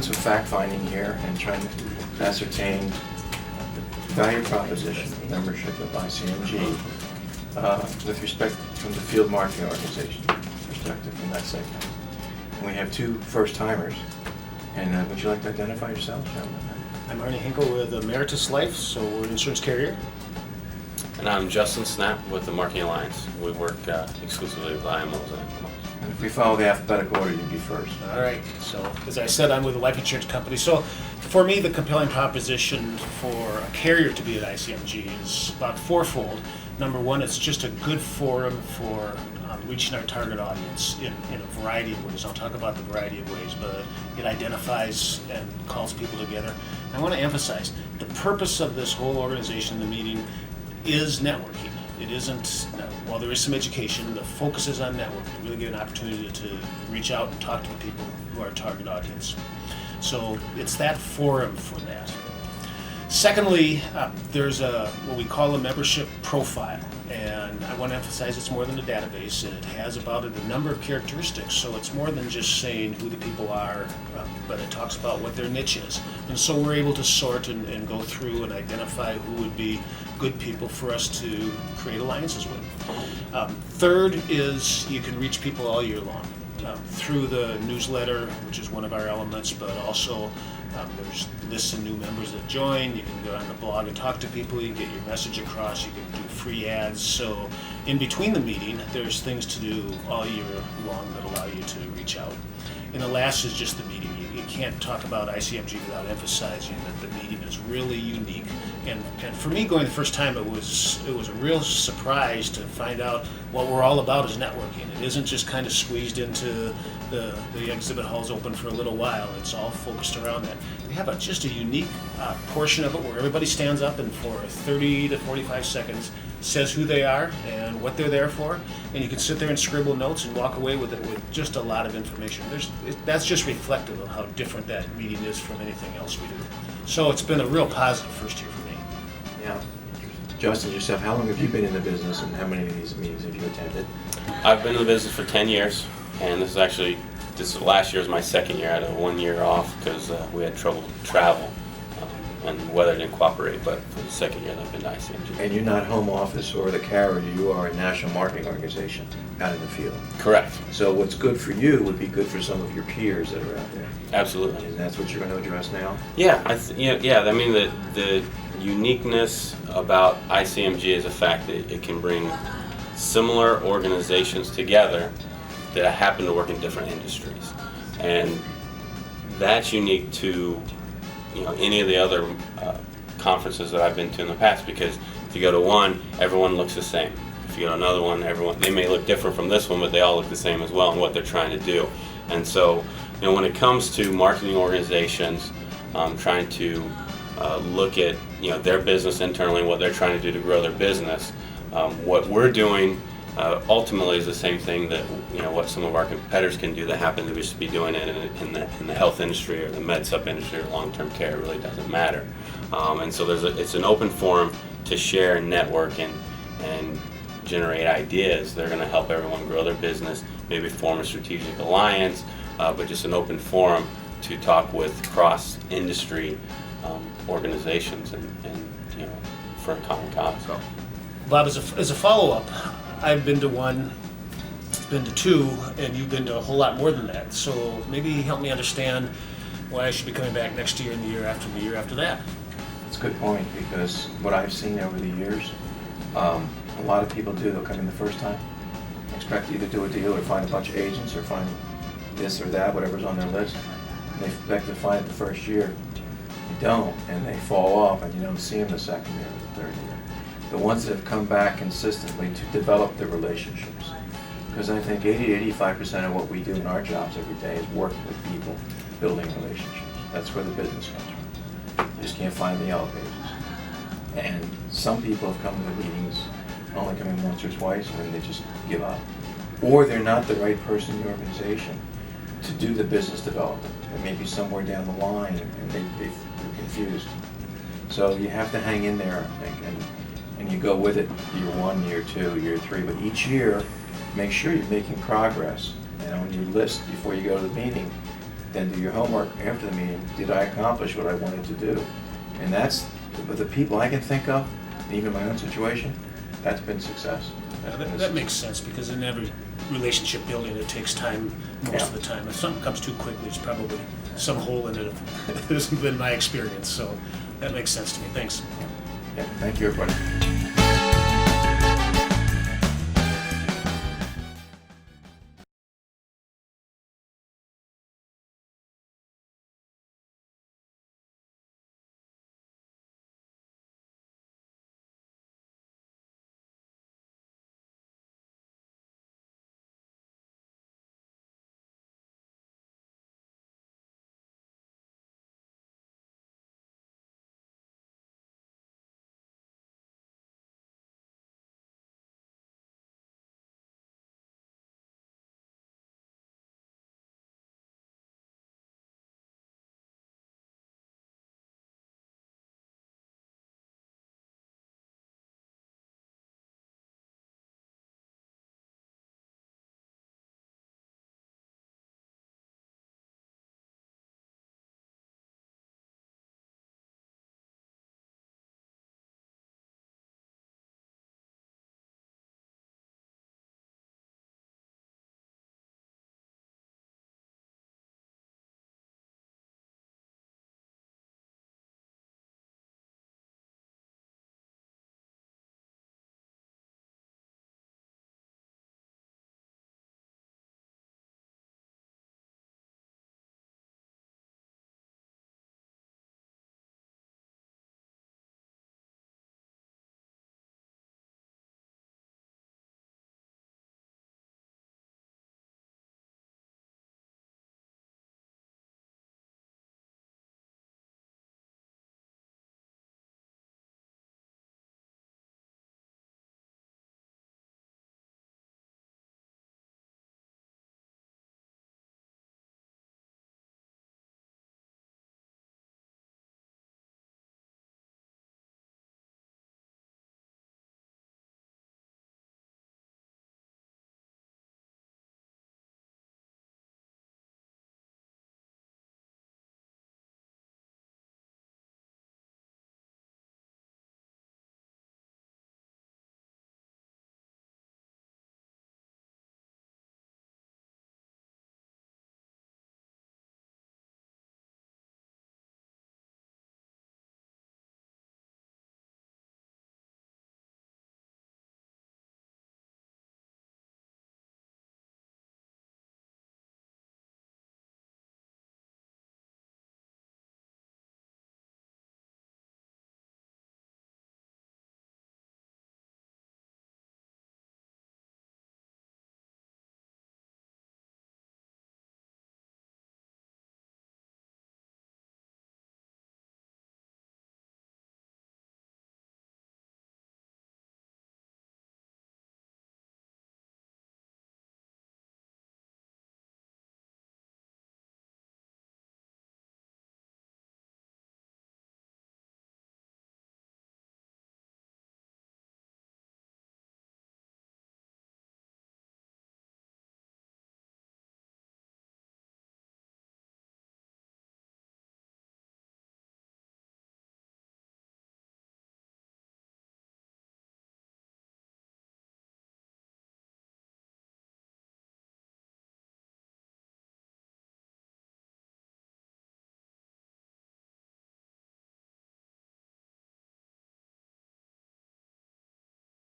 doing some fact-finding here and trying to ascertain the value proposition of membership of ICMG with respect from the field marketing organization perspective from that segment. And we have two first-timers. And would you like to identify yourself, gentlemen? I'm Arny Henkel with Ameritas Life, so we're an insurance carrier. And I'm Justin Snapp with the Marketing Alliance. We work exclusively with IMOs and MMOs. And if we follow the alphabetical order, you'd be first. All right, so as I said, I'm with a life insurance company. So for me, the compelling proposition for a carrier to be at ICMG is about fourfold. Number one, it's just a good forum for reaching our target audience in a variety of ways. I'll talk about the variety of ways, but it identifies and calls people together. And I want to emphasize, the purpose of this whole organization, the meeting, is networking. It isn't, while there is some education, the focus is on networking, to really get an opportunity to reach out and talk to the people who are our target audience. So it's that forum for that. Secondly, there's what we call a membership profile, and I want to emphasize it's more than a database. It has about a number of characteristics, so it's more than just saying who the people are, but it talks about what their niche is. And so we're able to sort and go through and identify who would be good people for us to create alliances with. Third is you can reach people all year long through the newsletter, which is one of our elements, but also there's lists of new members that join. You can go on the blog and talk to people. You can get your message across. You can do free ads. So in between the meeting, there's things to do all year long that allow you to reach out. And the last is just the meeting. You can't talk about ICMG without emphasizing that the meeting is really unique. And for me, going the first time, it was a real surprise to find out what we're all about is networking. It isn't just kind of squeezed into the exhibit halls open for a little while. It's all focused around that. They have just a unique portion of it where everybody stands up and for 30 to 45 seconds says who they are and what they're there for, and you can sit there and scribble notes and walk away with it with just a lot of information. That's just reflective of how different that meeting is from anything else we do. So it's been a real positive first year for me. Yeah. Justin, yourself, how long have you been in the business and how many of these meetings have you attended? I've been in the business for 10 years, and this last year was my second year. I had 1 year off because we had trouble travel and the weather didn't cooperate, but for the second year I've been to ICMG. And you're not home office or the carrier, you are a national marketing organization out in the field. Correct. So what's good for you would be good for some of your peers that are out there. Absolutely. And that's what you're going to address now? Yeah, I mean the uniqueness about ICMG is the fact that it can bring similar organizations together that happen to work in different industries, and that's unique to any of the other conferences that I've been to in the past, because if you go to one, everyone looks the same. If you go to another one, they may look different from this one, but they all look the same as well in what they're trying to do. And so when it comes to marketing organizations trying to look at their business internally, what they're trying to do to grow their business, what we're doing ultimately is the same thing that what some of our competitors can do that happen to just be doing it in the health industry or the med sup industry or long-term care. It really doesn't matter. And so it's an open forum to share and network and generate ideas that are going to help everyone grow their business, maybe form a strategic alliance, but just an open forum to talk with cross-industry organizations and for a common cause. So, Bob, as a follow-up, I've been to one, been to two, and you've been to a whole lot more than that. So maybe help me understand why I should be coming back next year and the year after that. That's a good point, because what I've seen over the years, a lot of people they'll come in the first time, expect to either do a deal or find a bunch of agents or find this or that, whatever's on their list, and they expect to find it the first year. You don't, and they fall off, and you don't see them the second year or the third year. The ones that have come back consistently to develop the relationships. Because I think 80-85% of what we do in our jobs every day is working with people, building relationships. That's where the business comes from. You just can't find the yellow pages. And some people have come to the meetings only coming once or twice and then they just give up. Or they're not the right person in the organization to do the business development. They may be somewhere down the line and they're confused. So you have to hang in there, I think, and you go with it year 1, year 2, year 3, but each year make sure you're making progress. On your list before you go to the meeting, then do your homework after the meeting. Did I accomplish what I wanted to do? And that's, with the people I can think of, even my own situation, that's been success. That makes sense, because in every relationship building, it takes time most of the time. If something comes too quickly, it's probably some hole in it. This has been my experience, so that makes sense to me. Thanks. Yeah, thank you, everybody.